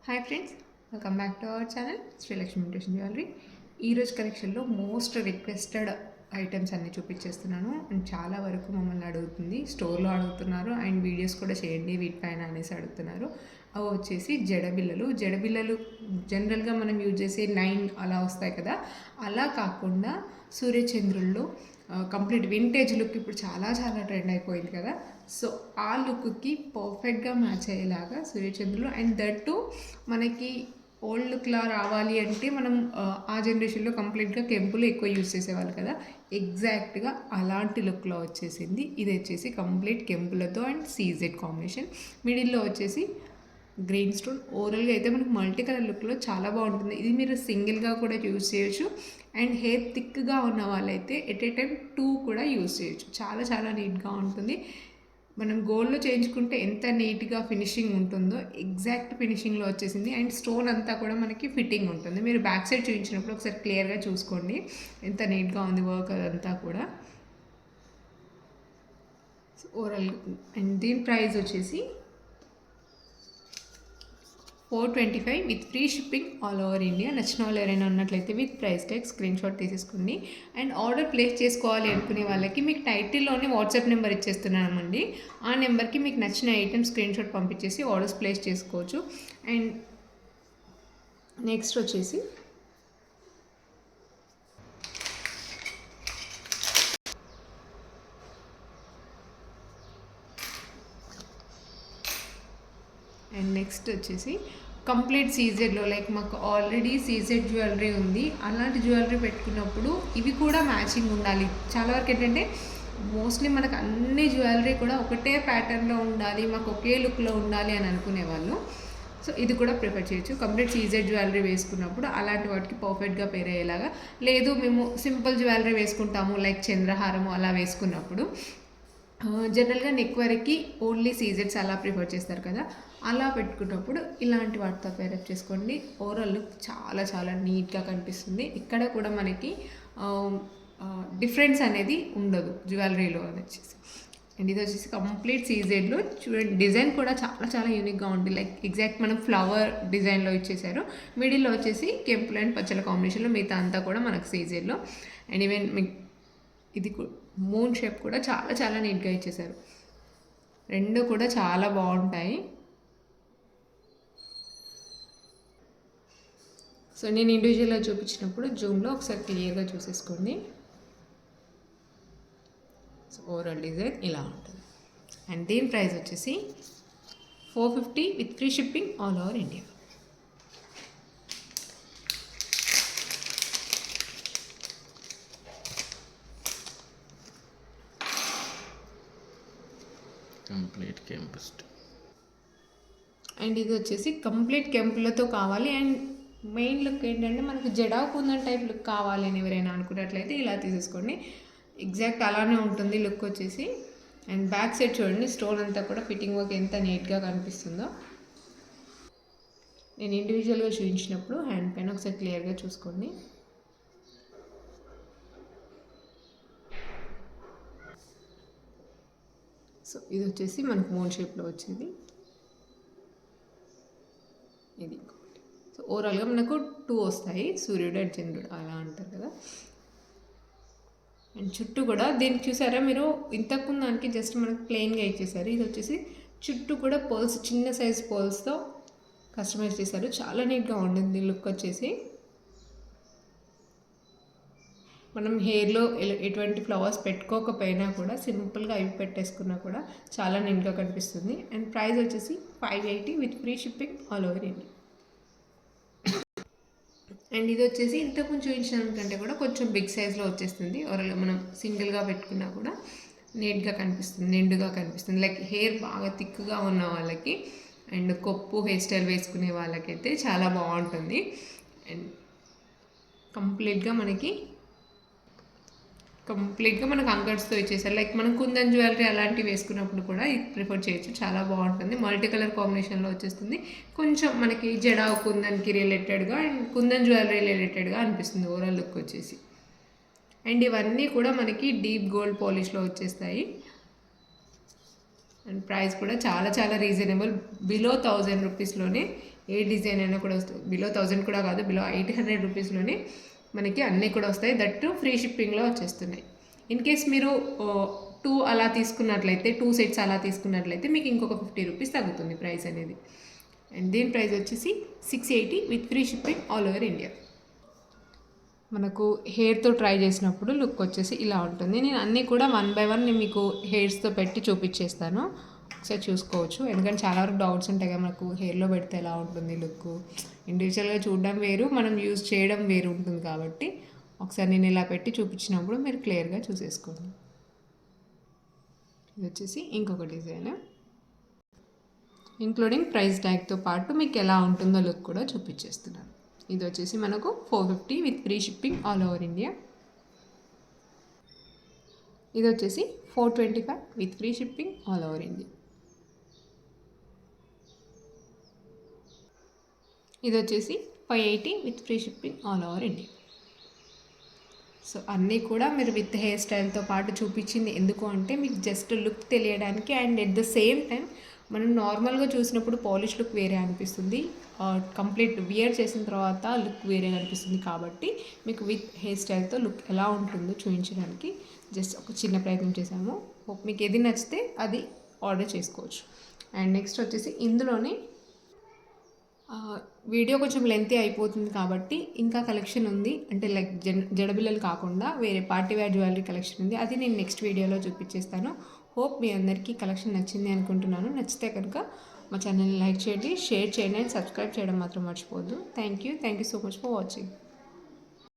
Hi friends, welcome back to our channel Srilakshmi imitation jewellery. ఈరోజు కలెక్షన్లో most requested items అన్నీ చూపించేస్తున్నాను. And చాలా వరకు మమ్మల్ని అడుగుతుంది, స్టోర్లో అడుగుతున్నారు అండ్ వీడియోస్ కూడా చేయండి వీటిపైన అనేసి అడుగుతున్నారు. అవి వచ్చేసి జడబిల్లలు జనరల్గా మనం యూజ్ చేసే 9 అలా వస్తాయి కదా, అలా కాకుండా సూర్యచంద్రుల్లో కంప్లీట్ వింటేజ్ లుక్ ఇప్పుడు చాలా చాలా ట్రెండ్ అయిపోయింది కదా. సో ఆ లుక్కి పర్ఫెక్ట్గా మ్యాచ్ అయ్యేలాగా సూర్యచంద్రులు, అండ్ దట్ టు మనకి ఓల్డ్ లుక్లా రావాలి అంటే మనం ఆ జనరేషన్లో కంప్లీట్గా కెంపులు ఎక్కువ యూజ్ చేసేవాళ్ళు కదా, ఎగ్జాక్ట్గా అలాంటి లుక్లో వచ్చేసింది. ఇది వచ్చేసి కంప్లీట్ కెంపులతో అండ్ సీజెడ్ కాంబినేషన్, మిడిల్లో వచ్చేసి గ్రీన్ స్టోన్. ఓవరాల్గా అయితే మనకు మల్టీ కలర్ లుక్లో చాలా బాగుంటుంది. ఇది మీరు సింగిల్గా కూడా యూజ్ చేయొచ్చు, అండ్ హెయిర్ థిక్గా ఉన్న వాళ్ళైతే ఎట్ ఏ టైం 2 కూడా యూజ్ చేయొచ్చు. చాలా చాలా నీట్గా ఉంటుంది. మనం గోల్డ్లో చేయించుకుంటే ఎంత నీట్గా ఫినిషింగ్ ఉంటుందో ఎగ్జాక్ట్ ఫినిషింగ్లో వచ్చేసింది. అండ్ స్టోన్ అంతా కూడా మనకి ఫిట్టింగ్ ఉంటుంది. మీరు బ్యాక్ సైడ్ చూపించినప్పుడు ఒకసారి క్లియర్గా చూసుకోండి ఎంత నీట్గా ఉంది వర్క్ అదంతా కూడా. ఓవరాల్ అండ్ దీని ప్రైస్ వచ్చేసి 425 with free shipping all over India. నచ్చిన వాళ్ళు ఎవరైనా ఉన్నట్లయితే with price tag screen shot తీసేసుకోండి. అండ్ ఆర్డర్ ప్లేస్ చేసుకోవాలి అనుకునే వాళ్ళకి మీకు టైటిల్లోనే వాట్సాప్ నెంబర్ ఇచ్చేస్తున్నామండి. ఆ నెంబర్కి మీకు నచ్చిన ఐటమ్ స్క్రీన్ షాట్ పంపించేసి ఆర్డర్స్ ప్లేస్ చేసుకోవచ్చు. అండ్ నెక్స్ట్ వచ్చేసి కంప్లీట్ సీజెడ్లో, లైక్ మాకు ఆల్రెడీ సీజెడ్ జ్యువెలరీ ఉంది, అలాంటి జ్యువెలరీ పెట్టుకున్నప్పుడు ఇవి కూడా మ్యాచింగ్ ఉండాలి. చాలా వరకు ఏంటంటే మోస్ట్లీ మనకు అన్ని జ్యువెలరీ కూడా ఒకటే ప్యాటర్న్లో ఉండాలి, మాకు ఒకే లుక్లో ఉండాలి అని అనుకునేవాళ్ళు. సో ఇది కూడా ప్రిఫర్ చేయొచ్చు. కంప్లీట్ సీజెడ్ జ్యువెలరీ వేసుకున్నప్పుడు అలాంటి వాటికి పర్ఫెక్ట్గా పేర్ అయ్యేలాగా. లేదు మేము సింపుల్ జ్యువెలరీ వేసుకుంటాము లైక్ చంద్రహారము అలా వేసుకున్నప్పుడు జనరల్గా నెక్ వరకు ఓన్లీ సీజెడ్స్ అలా ప్రిఫర్ చేస్తారు కదా, అలా పెట్టుకున్నప్పుడు ఇలాంటి వాటితో పేరప్ చేసుకోండి. ఓవరాల్ లుక్ చాలా చాలా నీట్గా కనిపిస్తుంది. ఇక్కడ కూడా మనకి డిఫరెన్స్ అనేది ఉండదు జ్యువెలరీలో అని వచ్చేసి. అండ్ ఇది వచ్చేసి కంప్లీట్ సీజెడ్లో చూడండి, డిజైన్ కూడా చాలా చాలా యూనిక్గా ఉంది. లైక్ ఎగ్జాక్ట్ మనం ఫ్లవర్ డిజైన్లో ఇచ్చేసారు. మిడిల్లో వచ్చేసి కెంపుల్ అండ్ పచ్చల కాంబినేషన్లో, మిగతా అంతా కూడా మనకు సీజెడ్లో. అండ్ ఈవెన్ ఇది మూన్ షేప్ కూడా చాలా చాలా నీట్గా ఇచ్చేసారు. రెండు కూడా చాలా బాగుంటాయి. సో నేను ఇండివిజువల్గా చూపించినప్పుడు జూమ్లో ఒకసారి క్లియర్గా చూసేసుకోండి. సో ఓవరాల్ డిజైన్ ఇలా ఉంటుంది. అండ్ దీని ప్రైస్ వచ్చేసి 450 with free shipping all over India. Complete కెంపుస్ట్. అండ్ ఇది వచ్చేసి కంప్లీట్ కెంపులతో కావాలి. అండ్ మెయిన్ లుక్ ఏంటంటే మనకు జడావు కుందన్ టైప్ లుక్ కావాలి అని ఎవరైనా అనుకున్నట్లయితే ఇలా తీసేసుకోండి. ఎగ్జాక్ట్ అలానే ఉంటుంది లుక్ వచ్చేసి. అండ్ బ్యాక్ సైడ్ చూడండి, స్టోన్ అంతా కూడా ఫిట్టింగ్ వర్క్ ఎంత నీట్గా కనిపిస్తుందో. నేను ఇండివిజువల్గా చూపించినప్పుడు హ్యాండ్ పైన ఒకసారి క్లియర్గా చూసుకోండి. సో ఇది వచ్చేసి మనకు మూన్ షేప్లో వచ్చింది. ఇది సో ఓవరాల్గా మనకు 2 వస్తాయి, సూర్యుడు అండ్ చంద్రుడు అలా అంటారు కదా. అండ్ చుట్టూ కూడా దీనికి చూసారా మీరు, ఇంతకుముందు దానికి జస్ట్ మనకు ప్లెయిన్గా ఇచ్చేసారు. ఇది వచ్చేసి చుట్టూ కూడా పర్ల్స్, చిన్న సైజ్ పర్ల్స్తో కస్టమైజ్ చేశారు. చాలా నీట్గా ఉంటుంది లుక్ వచ్చేసి. మనం హెయిర్లో ఎటువంటి ఫ్లవర్స్ పెట్టుకోకపోయినా కూడా సింపుల్గా అవి పెట్టేసుకున్నా కూడా చాలా నీట్గా కనిపిస్తుంది. అండ్ ప్రైస్ వచ్చేసి 580 with free shipping all over India. And ఇది వచ్చేసి ఇంతకుముందు చూపించిన కంటే కూడా కొంచెం బిగ్ సైజ్లో వచ్చేస్తుంది. ఓవరాల్గా మనం సింగిల్గా పెట్టుకున్నా కూడా నీట్గా కనిపిస్తుంది, నిండుగా కనిపిస్తుంది. లైక్ హెయిర్ బాగా థిక్గా ఉన్న వాళ్ళకి అండ్ కొప్పు హెయిర్ స్టైల్ వేసుకునే వాళ్ళకైతే చాలా బాగుంటుంది. అండ్ కంప్లీట్గా మనకు అంకర్స్తో ఇచ్చేసారు. లైక్ మనం కుందన్ జ్యువెలరీ అలాంటివి వేసుకున్నప్పుడు కూడా ఇది ప్రిఫర్ చేయొచ్చు, చాలా బాగుంటుంది. మల్టీ కలర్ కాంబినేషన్లో వచ్చేస్తుంది. కొంచెం మనకి జడావు కుందన్కి రిలేటెడ్గా అండ్ కుందన్ జ్యువెలరీ రిలేటెడ్గా అనిపిస్తుంది ఓవరాల్ లుక్ వచ్చేసి. అండ్ ఇవన్నీ కూడా మనకి డీప్ గోల్డ్ పాలిష్లో వచ్చేస్తాయి. అండ్ ప్రైస్ కూడా చాలా చాలా రీజనబుల్. బిలో 1000 రూపీస్లోనే ఏ డిజైన్ అయినా కూడా వస్తుంది. బిలో 1000 కూడా కాదు, బిలో 800 రూపీస్లోనే మనకి అన్నీ కూడా వస్తాయి. దట్టు ఫ్రీ షిప్పింగ్లో వచ్చేస్తున్నాయి. ఇన్ కేస్ మీరు 2 అలా తీసుకున్నట్లయితే, 2 సెట్స్ అలా తీసుకున్నట్లయితే మీకు ఇంకొక 50 రూపీస్ తగ్గుతుంది ప్రైస్ అనేది. అండ్ దీని ప్రైస్ వచ్చేసి 680 with free shipping all over India. మనకు హెయిర్తో ట్రై చేసినప్పుడు లుక్ వచ్చేసి ఇలా ఉంటుంది. నేను అన్నీ కూడా 1 బై 1 నేను మీకు హెయిర్స్తో పెట్టి చూపించేస్తాను, ఒకసారి చూసుకోవచ్చు. ఎందుకంటే చాలా వరకు డౌట్స్ ఉంటాయి కదా, మనకు హెయిర్లో పెడితే ఎలా ఉంటుంది లుక్, ఇండివిజువల్గా చూడడం వేరు, మనం యూజ్ చేయడం వేరు ఉంటుంది. కాబట్టి ఒకసారి నేను ఇలా పెట్టి చూపించినప్పుడు మీరు క్లియర్గా చూసేసుకోండి. ఇది వచ్చేసి ఇంకొక డిజైన్, ఇంక్లూడింగ్ ప్రైస్ ట్యాగ్తో పాటు మీకు ఎలా ఉంటుందో లుక్ కూడా చూపించేస్తున్నాను. ఇది వచ్చేసి మనకు 450 with free shipping all over India. ఇది వచ్చేసి 425 with free shipping all over India. ఇది వచ్చేసి 580 with free shipping all over India. So అన్నీ కూడా మీరు విత్ హెయిర్ స్టైల్తో పాటు చూపించింది ఎందుకు అంటే మీకు జస్ట్ లుక్ తెలియడానికి. And at the same time మనం నార్మల్గా చూసినప్పుడు పాలిష్ లుక్ వేరే అనిపిస్తుంది, కంప్లీట్ వియర్ చేసిన తర్వాత లుక్ వేరే అనిపిస్తుంది. కాబట్టి మీకు విత్ హెయిర్ స్టైల్తో లుక్ ఎలా ఉంటుందో చూపించడానికి జస్ట్ ఒక చిన్న ప్రయత్నం చేశాము. మీకు ఏది నచ్చితే అది ఆర్డర్ చేసుకోవచ్చు. అండ్ నెక్స్ట్ వచ్చేసి ఇందులోనే వీడియో కొంచెం లెంతీ అయిపోతుంది కాబట్టి ఇంకా కలెక్షన్ ఉంది. అంటే లైక్ జడబిల్లలు కాకుండా వేరే పార్టీ వేర్ జ్యువెలరీ కలెక్షన్ ఉంది, అది నేను నెక్స్ట్ వీడియోలో చూపించేస్తాను. హోప్ మీ అందరికీ కలెక్షన్ నచ్చింది అనుకుంటున్నాను. నచ్చితే కనుక మా ఛానల్ని లైక్ చేయండి, షేర్ చేయండి అండ్ సబ్స్క్రైబ్ చేయడం మాత్రం మర్చిపోవద్దు. Thank you so much for watching.